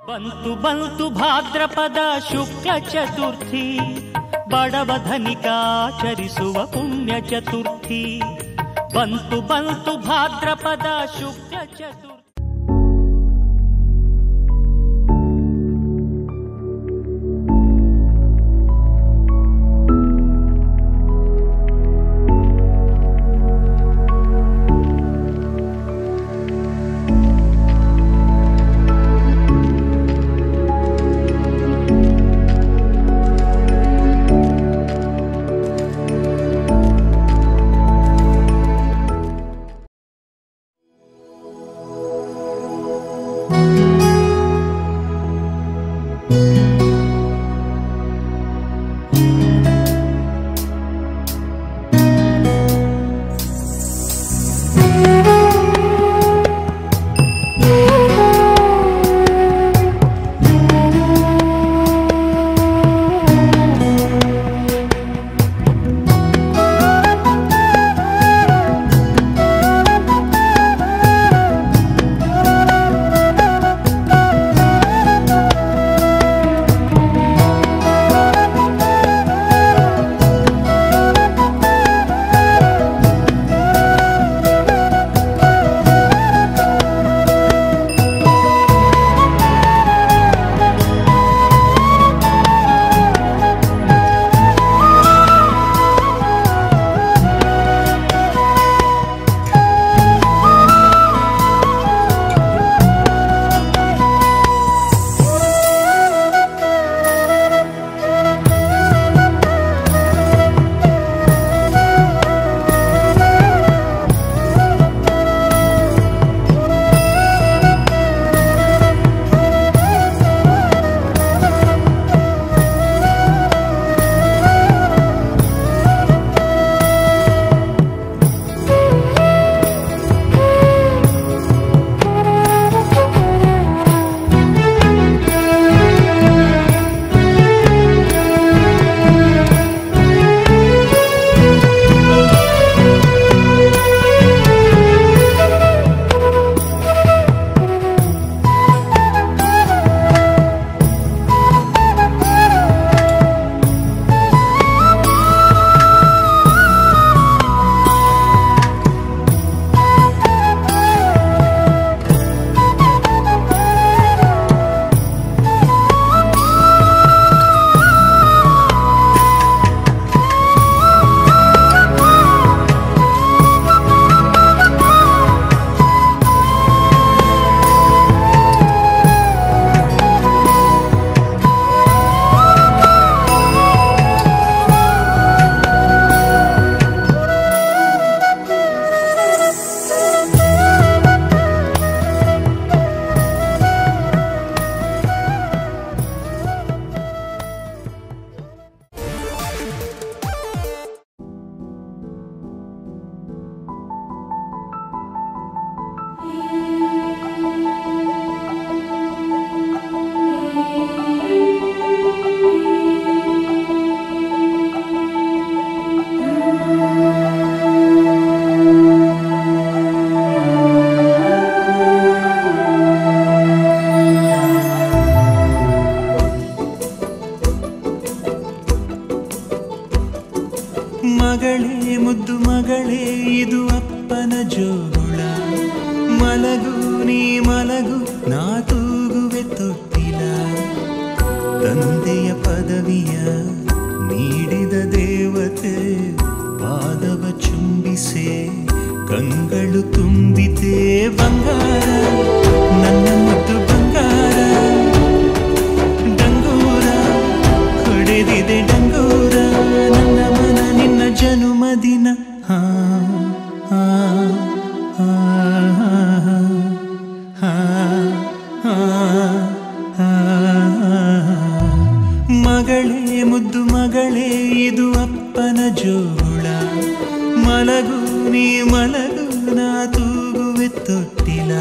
ಬಂತು ಬಂತು ಭಾದ್ರಪದ ಶುಕ್ಲ ಚತುರ್ಥಿ, ಬಡವ ಧನಿಕಾಚರಿಸುವ ಪುಣ್ಯ ಚತುರ್ಥಿ. ಬಂತು ಬಂತು ಭಾದ್ರಪದ ಶುಕ್ಲ ಚತುರ್ಥಿ. ಮಗಳೇ ಮುದ್ದು ಮಗಳೇ ಇದು ಅಪ್ಪನ ಜೋಗುಳ, ಮಲಗು ನೀ ಮಲಗು ನಾ ತೂಗುವೆ ತೊಟ್ಟಿಲ. ತಂದೆಯ ಪದವಿಯ ನೀಡಿದ ದೇವತೆ ಪಾದವ ಚುಂಬಿಸೆ ಕಂಗಳು ತುಂಬಿತೆ ಬಂಗಾರ ನನ್ನ ಮುದ್ದು ಬಂಗಾರ. ಡಂಗೂರ ಹೊಡೆದಿದೆ ಡಂಗೂರ ನನ್ನ ಮನ ನಿನ್ನ ಜನುಮದಿನ. ಹಾ ಹಾ ಹಾ ಹಾ ಹಾ. ಮಗಳೇ ಮುದ್ದು ಮಗಳೇ ಇದು ಅಪ್ಪನ ಜೋಗುಳ, ಮಲಗು ನೀ ಮಲಗು ನಾ ತೂಗುವೆ ತೊಟ್ಟಿಲ.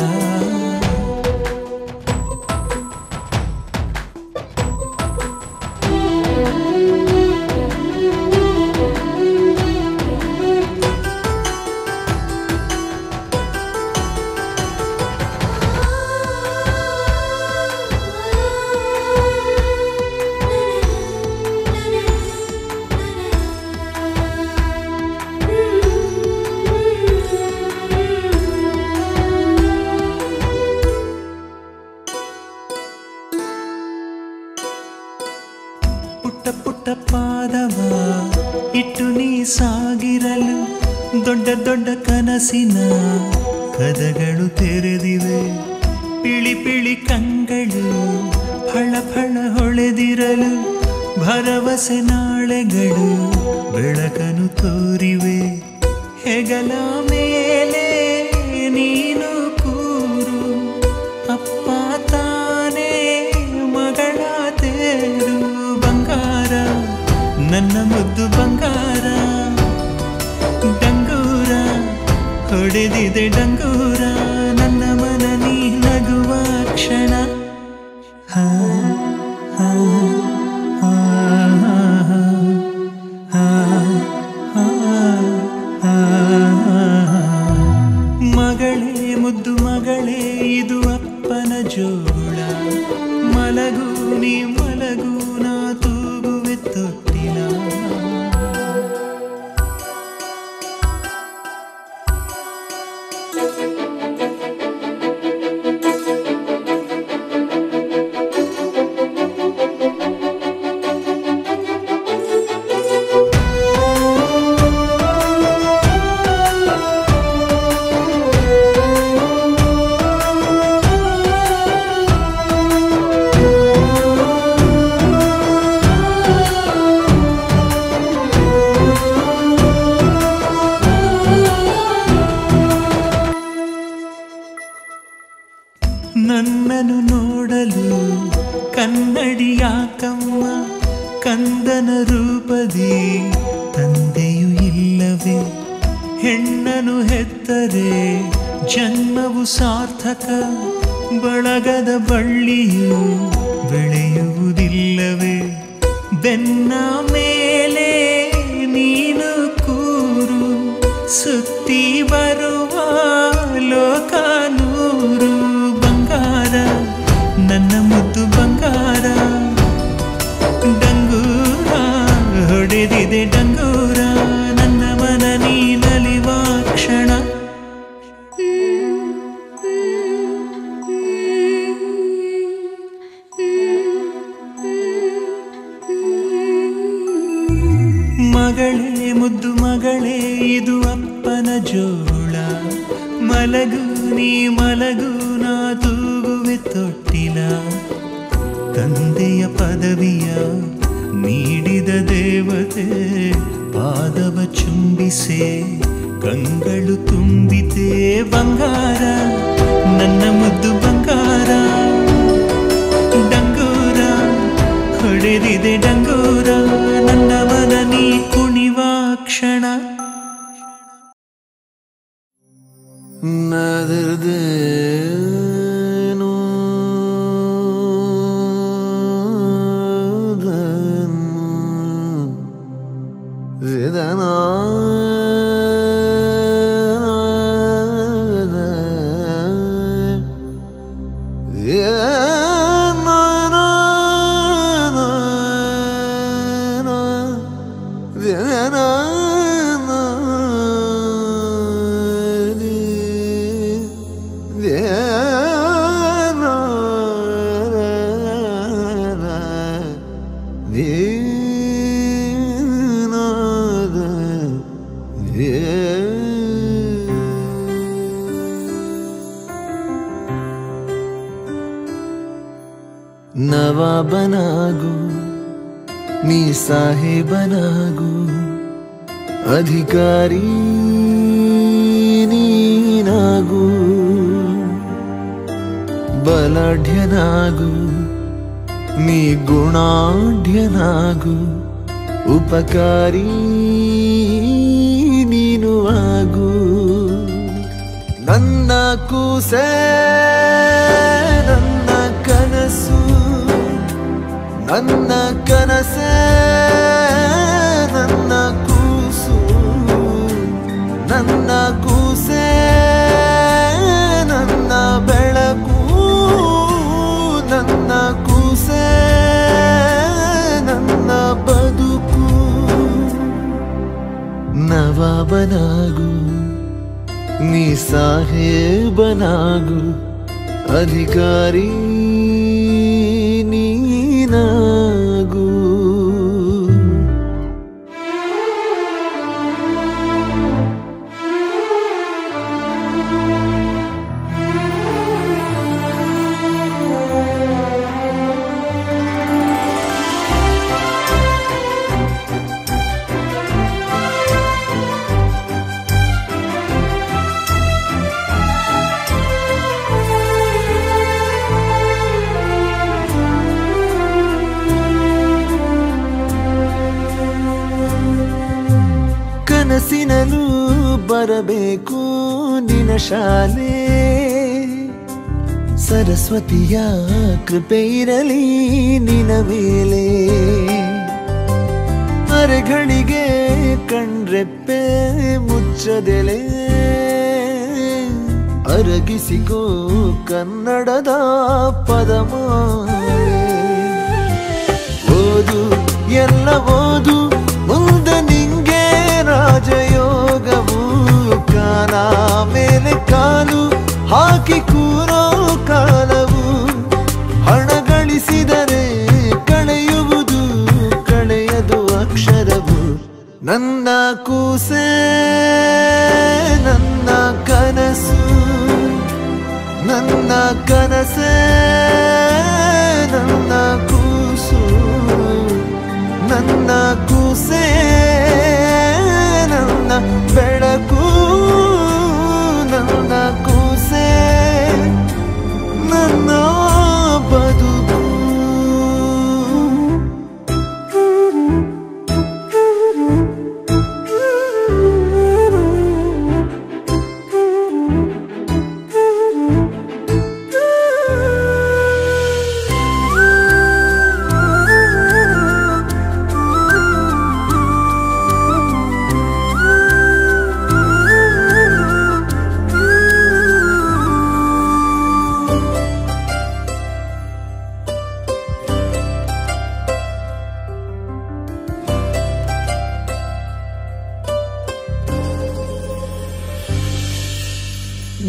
ಪಯಣವ ಇಟ್ಟು ನೀ ಸಾಗಿರಲು ದೊಡ್ಡ ದೊಡ್ಡ ಕನಸಿನ ಕದಗಳು ತೆರೆದಿವೆ. ಪಿಳಿ ಪಿಳಿ ಕಂಗಳು ಫಳ ಫಳ ಹೊಳೆದಿರಲು ಭರವಸೆ ನಾಳೆಗಳು ಬೆಳಕನ್ನು ತೋರಿವೆ. ಹೆಗಲ ಮೇಲೆ ನೀನು ಕೂರು, ಅಪ್ಪ ತಾನೇ ಮಗಳ ತೇರು. ಬಂಗಾರ ನನ್ನ ಮುದ್ದು ಬಂಗಾರ, ಡಂಗೂರ ಹೊಡೆದಿದೆ ಡಂಗೂರ, ನನ್ನ ಮನ ನೀ ನಗುವ ಕ್ಷಣ. ಹಾ ಹಾ ಹಾ ಹಾ ಹಾ. ಮಗಳೇ ಮುದ್ದು ಮಗಳೇ ಇದು ಅಪ್ಪನ ಜೋಳ, ಮಲಗು ನೀ ಮಲಗು ನಾ ತೂಗುವೆ ತೊಟ್ಟಿಲ. ನನ್ನನ್ನು ನೋಡಲು ಕನ್ನಡಿಯಾಕಮ್ಮ, ಕಂದನ ರೂಪದಿ ತಂದೆಯೂ ಇಲ್ಲವೇ. ಹೆಣ್ಣನು ಹೆತ್ತರೆ ಜನ್ಮವು ಸಾರ್ಥಕ, ಬಳಗದ ಬಳ್ಳಿಯು ಬೆಳೆಯುವುದಿಲ್ಲವೇ. ಬೆನ್ನ ಮೇಲೆ ನೀನು ಕೂರು, ಸುತ್ತಿ ಬರುವ ಲೋಕ ನೂರು. ಬಂಗಾರ ನನ್ನ ಮುದ್ದು ಬಂಗಾರ, ಡಂಗೂರ ಹೊಡೆದಿದೆ ಡಂಗೂರ, ನನ್ನ ಮನ ನೀ ನಲಿವ ಕ್ಷಣ. ಮಗಳೇ ಮುದ್ದು ಮಗಳೇ ಇದು ಅಪ್ಪನ ಜೋಳ, ಮಲಗು ನೀ ಮಲಗು ನಾ ತೂಗುವೆ ತೊಟ್ಟಿಲ. ತಂದೆಯ ಪದವಿಯ ನೀಡಿದ ದೇವತೆ ಪಾದವ ಚುಂಬಿಸೆ ಕಂಗಳು ತುಂಬಿತೆ. ಬಂಗಾರ ನನ್ನ ಮುದ್ದು ಬಂಗಾರ, ಡಂಗೂರ ಹೊಡೆದಿದೆ ಡಂಗೂರ, ನನ್ನ ಮನ ನೀ ಕುಣಿವ ಕ್ಷಣ. ನದರ್ದೇನು ವೇದನ ನವಾಬನಾಗು ನೀ ಸಾಹೇಬನಾಗು, ಅಧಿಕಾರಿ ನೀನಾಗು. ಬಲಾಢ್ಯನಾಗು ನೀ ಗುಣಾಢ್ಯನಾಗು, ಉಪಕಾರಿ ನೀನು ಆಗು. ನನ್ನ ಕೂಸೆ ನನ್ನ ಕನಸು, ನನ್ನ ಕನಸೇ ನನ್ನ ಕೂಸು, ನನ್ನ ಕೂಸೇ ನನ್ನ ಬೆಳಕು, ನನ್ನ ಕೂಸೇ ನನ್ನ ಬದುಕು. ನವಾಬನಾಗು ನೀ ಸಾಹೇಬನಾಗು, ಅಧಿಕಾರಿ ನೀನಾಗು. ಕಲಿಸಲು ಬರಬೇಕು ನಿನ ಶಾಲೆ. ಸರಸ್ವತಿಯ ಕೃಪೆ ಇರಲಿ ನಿನ ಮೇಲೆ. ಅರೆಗಳಿಗೆ ಕಣ್ರೆಪ್ಪೆ ಮುಚ್ಚದೆಲೆ. ಅರಗಿಸಿಕೋ ಕನ್ನಡದ ಪದಮಾಲೆ. ಓದು ಎಲ್ಲ ಓದು ಮುಂದೆ ನಿಂಗೆ ರಾಜಯೋಗವು. ಕಾಲ ಮೇಲೆ ಕಾಲು ಹಾಕಿ ಕೂರೋ ಕಾಲವು. ಹಣ ಗಳಿಸಿದರೆ ಕಳೆಯುವುದು ಕಳೆಯದು ಅಕ್ಷರವು. ನನ್ನ ಕೂಸೆ ನನ್ನ ಕನಸು, ನನ್ನ ಕನಸೇ ನನ್ನ ಕೂಸು. ನನ್ನ ಕೂಸೆ ನನ್ನ ಬೆಳಕು, ನನ್ನ ಕೂಸೆ ನನ್ನ ಬದುಕು.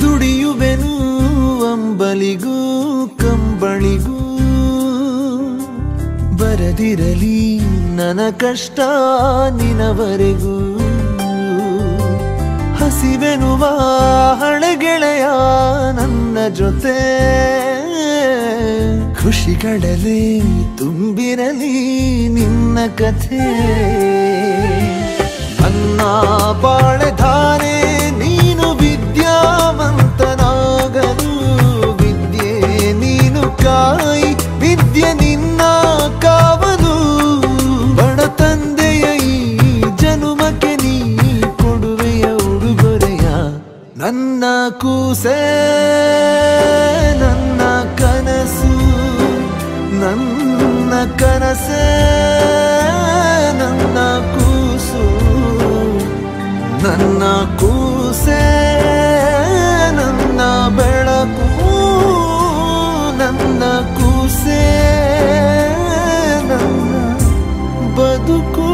ದುಡಿಯುವೆನು ಅಂಬಲಿಗೂ ಕಂಬಳಿಗೂ. ಬರದಿರಲಿ ನನ್ನ ಕಷ್ಟ ನಿನವರೆಗೂ. ಹಸಿವೆನುವ ಹಳೆಗೆಳೆಯ ನನ್ನ ಜೊತೆ. ಖುಷಿಗಳೇ ತುಂಬಿರಲಿ ನಿನ್ನ ಕಥೆ. ನನ್ನ ಬಾಳೆ ಧಾರೆ ನೀನು ವಿದ್ಯಾವಂತನಾಗಲು. ವಿದ್ಯೆ ನೀನು ಕಾಯಿ, ವಿದ್ಯೆ ನಿನ್ನ ಕಾವಲು. ಬಡ ತಂದೆಯ ಈ ಜನುಮಕ್ಕೆ ನೀ ಕೊಡುವೆಯ ಉಡುಗೊರೆಯ. ನನ್ನ ಕೂಸೆ ನನ್ನ ಕನಸು, ನನ್ನ ಕನಸೇ ನನ್ನ ಕೂಸು. ನನ್ನ ಕೂಸೆ ನನ್ನ ಬೆಳಕು, ನನ್ನ ಕೂಸೆ ನನ್ನ ಬದುಕು.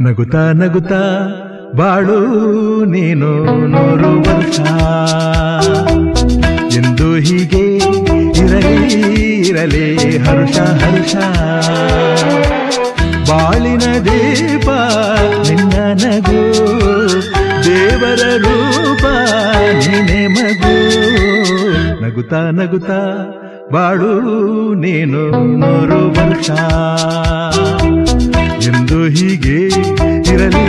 ನಗುತ್ತಾ ನಗುತ್ತಾ ಬಾಳು ನೀನು 100 ವರ್ಷ. ಎಂದು ಹೀಗೆ ಇರಲಿ ಇರಲಿ ಹರ್ಷ ಹರ್ಷ. ಬಾಳಿನ ದೀಪ ನಿನ್ನ ನಗು, ದೇವರ ರೂಪ ನೀನೆ ಮಗು. ನಗುತ್ತಾ ನಗುತ್ತಾ ಬಾಳು ನೀನು 100 ವರ್ಷ. ಎಂದು ಹೀಗೆ ಇರಲಿ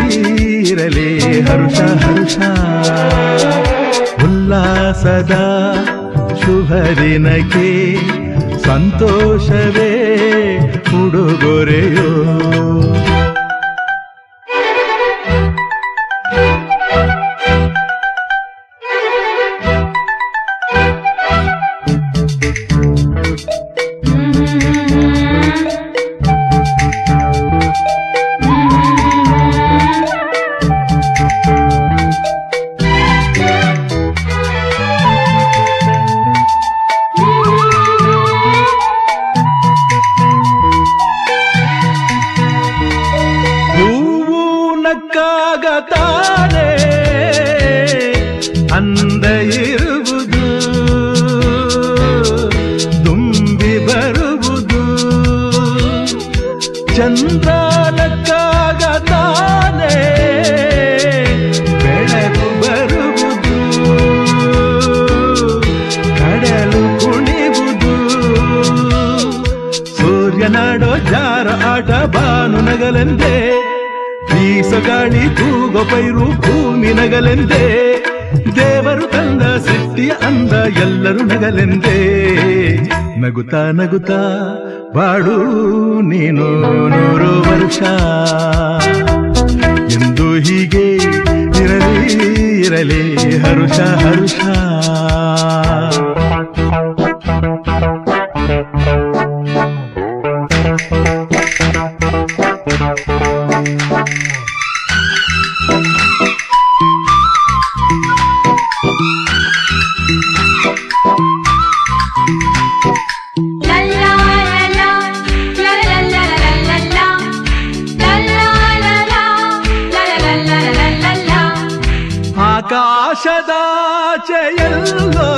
ಇರಲಿ ಹರ್ಷ ಹರ್ಷ. ಉಲ್ಲಾಸದ ಶುಭ ದಿನಕ್ಕೆ ಸಂತೋಷವೇ ಉಡುಗೊರೆಯೋ. ಗಾಳಿ ತೂಗೋ ಪೈರು ಭೂಮಿ ನಗಲೆಂದೇ ದೇವರು ತಂದ ಸೃಷ್ಟಿಯ ಅಂದ ಎಲ್ಲರೂ ನಗಲೆಂದೇ ನಗುತ್ತಾ ನಗುತ್ತಾ ಬಾಡು ನೀನು 100 ವರ್ಷ ಎಂದು ಹೀಗೆ ಇರಲಿ ಇರಲಿ ಹರುಷ ಹರುಷ ಆಕಾಶದಾಚೆಯಲ್ಲೋ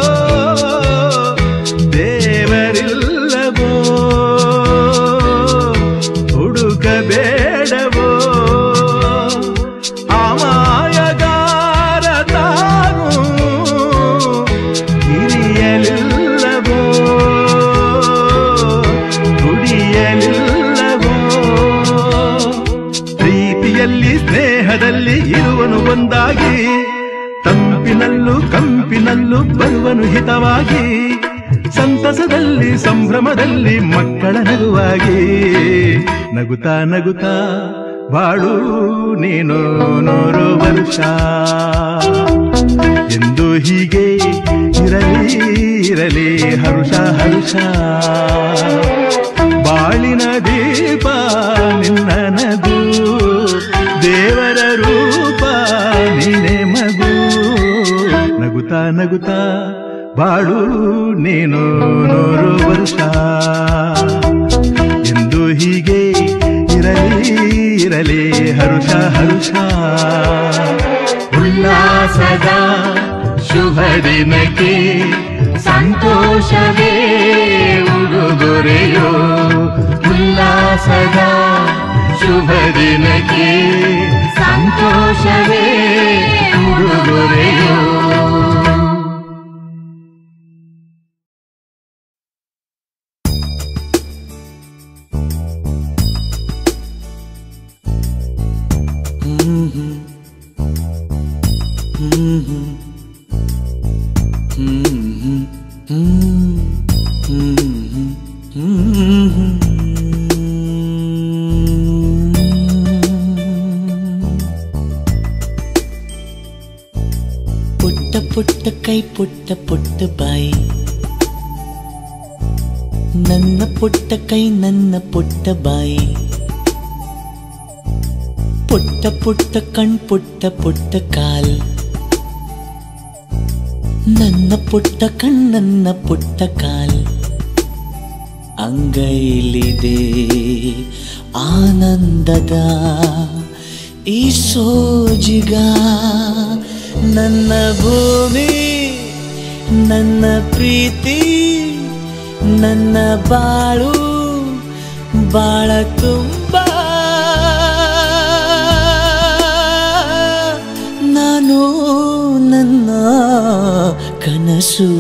ದೇವರಿಲ್ಲವೋ ಹುಡುಕಬೇಡವೋ ಅಮಾಯಗಾರ ತಾನು ಹಿರಿಯಲಿಲ್ಲವೋ ದುಡಿಯಲಿಲ್ಲವೋ ಪ್ರೀತಿಯಲ್ಲಿ ಸ್ನೇಹದಲ್ಲಿ ಇರುವನು ಒಂದಾಗಿ ತಂಪಿನಲ್ಲೂ ಕಂಪಿನಲ್ಲೂ ಬರುವನು ಹಿತವಾಗಿ ಸಂತಸದಲ್ಲಿ ಸಂಭ್ರಮದಲ್ಲಿ ಮಕ್ಕಳ ನಗುವಾಗಿ ನಗುತ್ತಾ ನಗುತ್ತಾ ಬಾಳು ನೀನು 100 ವರ್ಷ ಎಂದು ಹೀಗೆ ಇರಲಿ ಇರಲಿ ಹರುಷ ಹರುಷ ಬಾಳಿನ ದೀಪ ನಿನ್ನ ನಗು ದೇವರ ರೂಪ ನೀನೆ ಮಗು ನಗುತ್ತಾ ನಗುತ್ತಾ ಬಾಳು ನೀನು 100 ವರ್ಷ ಎಂದು ಹೀಗೆ ಇರಲಿ ಇರಲಿ ಹರುಷ ಹರುಷ ಉಲ್ಲಾಸದ ಶುಭ ದಿನಕ್ಕೆ ಸಂತೋಷವೇ ಉಡುಗೊರೆಯೋ ಉಲ್ಲಾಸದ ಶುಭ ದಿನಕ್ಕೆ ಸಂತೋಷವೇ ಉಡುಗೊರೆಯೋ ಪುಟ್ಟ ಕೈ ಪುಟ್ಟ ಪುಟ್ಟ ಬಾಯಿ ನನ್ನ ಪುಟ್ಟ ಕೈ ನನ್ನ ಪುಟ್ಟ ಬಾಯಿ ಪುಟ್ಟ ಪುಟ್ಟ ಕಣ್ ಪುಟ್ಟ ಪುಟ್ಟ ಕಾಲ್ ನನ್ನ ಪುಟ್ಟ ಕಣ್ ನನ್ನ ಪುಟ್ಟ ಕಾಲ್ ಅಂಗೈಲಿದೆ ಆನಂದದ ಈ ಸೋಜಿಗ ನನ್ನ ಭೂಮಿ ನನ್ನ ಪ್ರೀತಿ ನನ್ನ ಬಾಳು ಬಾಳ ತುಂಬ ನಾನು ನನ್ನ ಕನಸು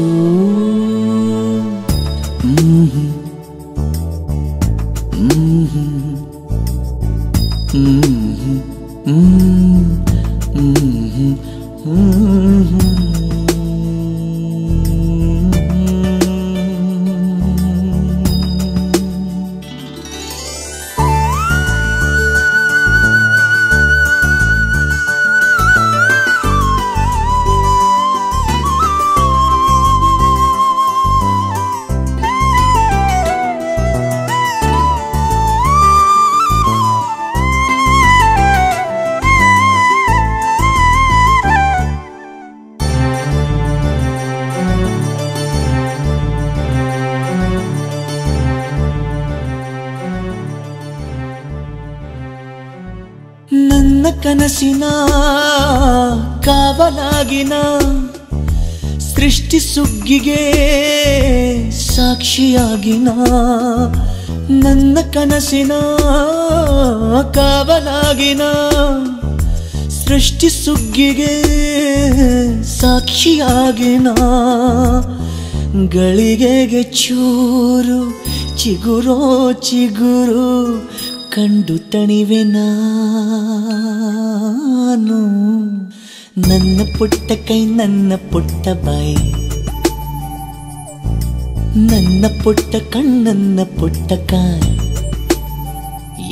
ನನ್ನ ಕನಸಿನ ಕಾವಲಾಗಿನ ಸೃಷ್ಟಿ ಸುಗ್ಗಿಗೆ ಸಾಕ್ಷಿಯಾಗಿನ ನನ್ನ ಕನಸಿನ ಕಾವಲಾಗಿನ ಸೃಷ್ಟಿ ಸುಗ್ಗಿಗೆ ಸಾಕ್ಷಿಯಾಗಿನ ಗಳಿಗೆಗೆ ಚೂರು ಚಿಗುರೋ ಚಿಗುರು ಕಂಡು ತಣಿವೆ ನಾನು. ನನ್ನ ಪುಟ್ಟ ಕೈ ನನ್ನ ಪುಟ್ಟ ಬಾಯಿ, ನನ್ನ ಪುಟ್ಟ ಕಣ್ಣನ್ನ ಪುಟ್ಟ ಕಾಯಿ,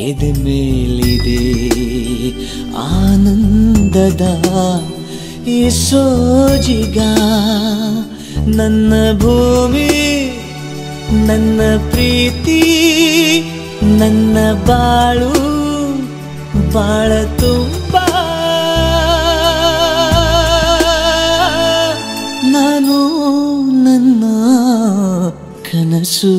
ಎದೆ ಮೇಲಿದೆ ಆನಂದದ ಈ ಸೋಜಿಗ. ನನ್ನ ಭೂಮಿ ನನ್ನ ಪ್ರೀತಿ ನನ್ನ ಬಾಳು ಬಾಳ ತುಂಬ ನಾನು ನನ್ನ ಕನಸು.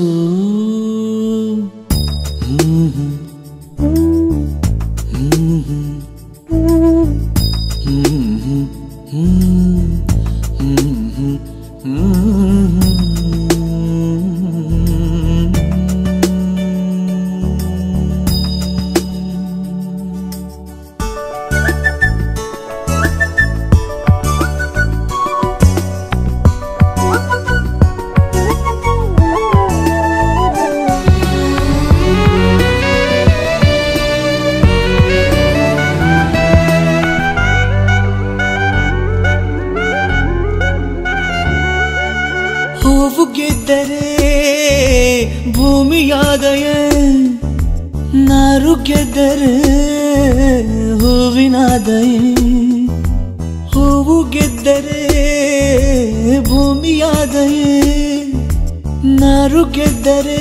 ಹೂವು ಗೆದ್ದರೆ ಭೂಮಿಯಾದಯೇ, ನಾರು ಗೆದ್ದರೆ ಹೂವಿನಾದಯೇ. ಹೂವು ಗೆದ್ದರೆ ಭೂಮಿಯಾದಯೇ, ನಾರು ಗೆದ್ದರೆ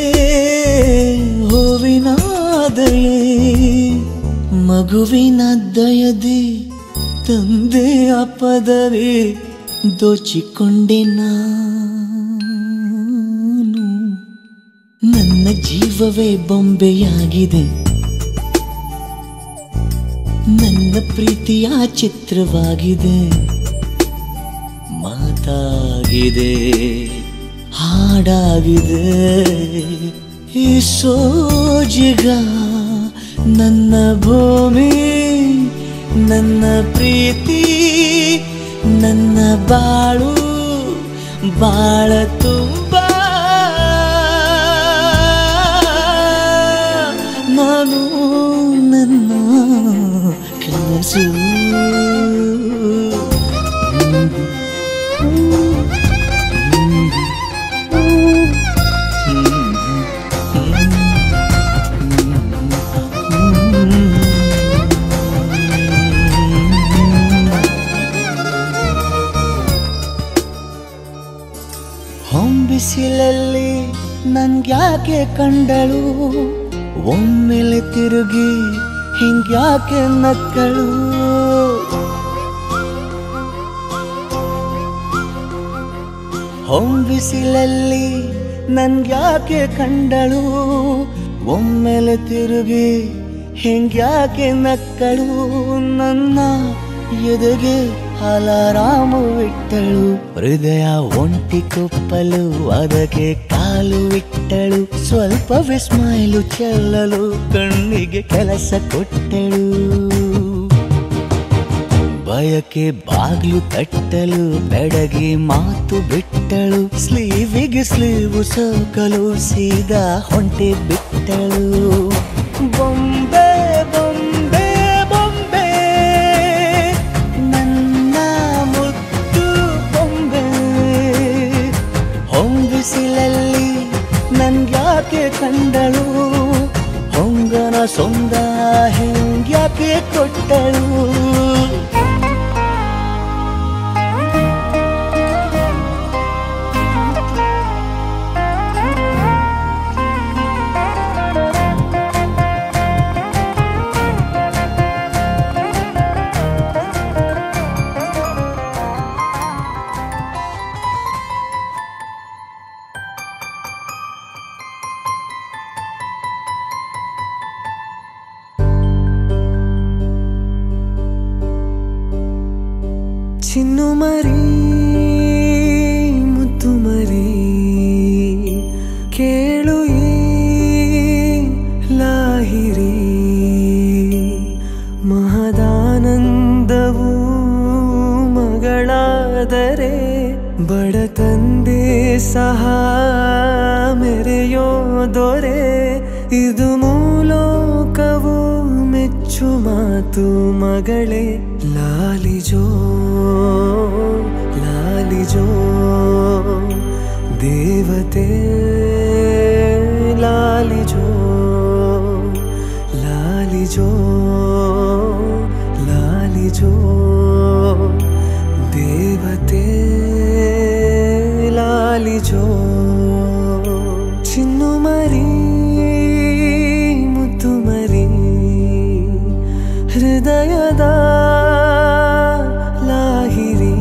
ಹೂವಿನಾದಯೇ. ಮಗುವಿನ ದಯದಿ ತಂದೆಯ ಪದವಿ ದೋಚಿಕೊಂಡೆ ನಾನು. ನನ್ನ ಜೀವವೇ ಬೊಂಬೆಯಾಗಿದೆ, ನನ್ನ ಪ್ರೀತಿಯ ಚಿತ್ರವಾಗಿದೆ. ಮಾತಾಗಿದೆ ಹಾಡಾಗಿದೆ ಈ ಸೋಜಿಗ. ನನ್ನ ಭೂಮಿ ನನ್ನ ಪ್ರೀತಿ ನನ್ನ ಬಾಳು ಬಾಳ ತುಂಬ ನಾನು ನನ್ನ ಕನಸು. ಹೊಂಬಿಸಿಲಲ್ಲಿ ನನ್ಗ್ಯಾಕೆ ಕಂಡಳು, ಒಮ್ಮೆಲೆ ತಿರುಗಿ ಹಿಂಗ್ಯಾಕೆ ನಕ್ಕಳು. ಹೊಂಬಿಸಿಲಲ್ಲಿ ನನ್ಗ್ಯಾಕೆ ಕಂಡಳು, ಒಮ್ಮೆಲೆ ತಿರುಗಿ ಹಿಂಗ್ಯಾಕೆ ನಕ್ಕಳು. ನನ್ನ ಎದೆಗೆ ಅಲಾರಾಮು ಇಟ್ಟಳು, ಹೃದಯ ಒಂಟಿ ಕೊಪ್ಪಲು ಅದಕ್ಕೆ ಕಾಲು ಇಟ್ಟಳು. ಸ್ವಲ್ಪ ಸ್ಮೈಲು ಚೆಲ್ಲಲು ಕಣ್ಣಿಗೆ ಕೆಲಸ ಕೊಟ್ಟಳು. ಬಯಕೆ ಬಾಗ್ಲು ತಟ್ಟಲು ಬೆಡಗಿ ಮಾತು ಬಿಟ್ಟಳು. ಸ್ಲೀವಿಗೆ ಸ್ಲೀವು ಸೋಕಲು ಸೀದಾ ಹೊಂಟೆ ಬಿಟ್ಟಳು. ಬೊಂಬೆ ಬೊಂಬೆ ಬೊಂಬೆ ನನ್ನ ಮುದ್ದು ಬೊಂಬೆ. ಹೊಂಬಿಸಿಲಲ್ಲಿ ನನ್ಗ್ಯಾಕೆ ಕಂಡಳು, ಹೊಂಗನ ಸೊಂದ ಹೆಂಗ್ಯಾಕೆ ಕೊಟ್ಟಳು. ಚಿನ್ನು ಮರಿ ಮುದ್ದು ಮರಿ ಕೇಳು ಈ ಲಾಹಿರಿ. ಮಹದಾನಂದವು ಮಗಳಾದರೆ ಬಡ ತಂದೆ ಸಹ ಮೆರೆಯೋ ದೊರೆ. ಇದು ಮೂಲೋಕ ಲೋಕವು ಮೆಚ್ಚು ಮಾತು ಮಗಳೇ ಲಾಲಿಜೋ ಲಾಲಿಜೋ ದೇವತೆ ಲಾಲಿಜೋ ಲಾಲಿಜೋ ಲಾಲಿಜೋ ದೇವತೆ ಲಾಲಿಜೋ ಚಿನ್ನು ಮರಿ ಮುತ್ತು ಮರಿ ಹೃದಯದ ಲಾಹಿರಿ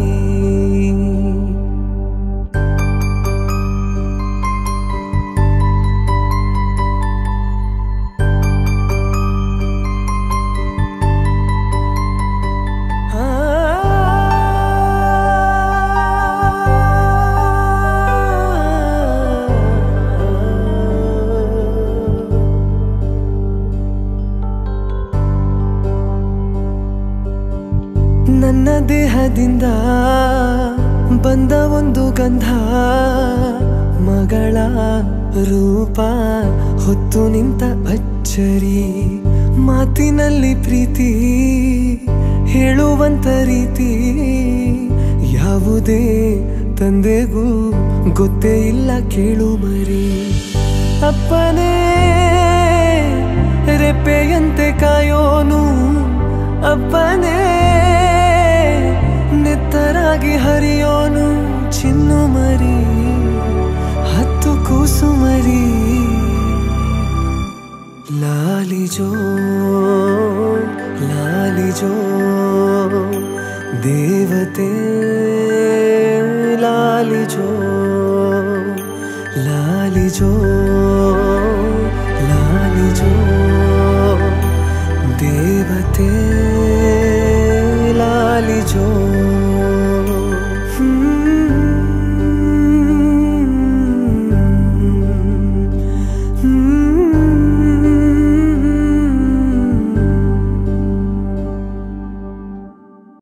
ನನ್ನ ದೇಹದಿಂದ ಬಂದ ಒಂದು ಗಂಧ ಮಗಳ ರೂಪ ಹೊತ್ತು ನಿಂತ ಅಚ್ಚರಿ ಮಾತಿನಲ್ಲಿ ಪ್ರೀತಿ ಹೇಳುವಂತ ರೀತಿ ಯಾವುದೇ ತಂದೆಗೂ ಗೊತ್ತೇ ಇಲ್ಲ ಕೇಳು ಮರಿ ಅಪ್ಪನೇ ರೆಪ್ಪೆಯಂತೆ ಕಾಯೋನು ಅಪ್ಪನೇ ನೆತ್ತರಾಗಿ ಹರಿಯೋನು ಚಿನ್ನು ಮರಿ ಹತ್ತು ಕೂಸು ಮರಿ ಲಾಲಿಜೋ ಲಾಲಿಜೋ ದೇವತೆ ಲಾಲಿಜೋ ಲಾಲಿಜೋ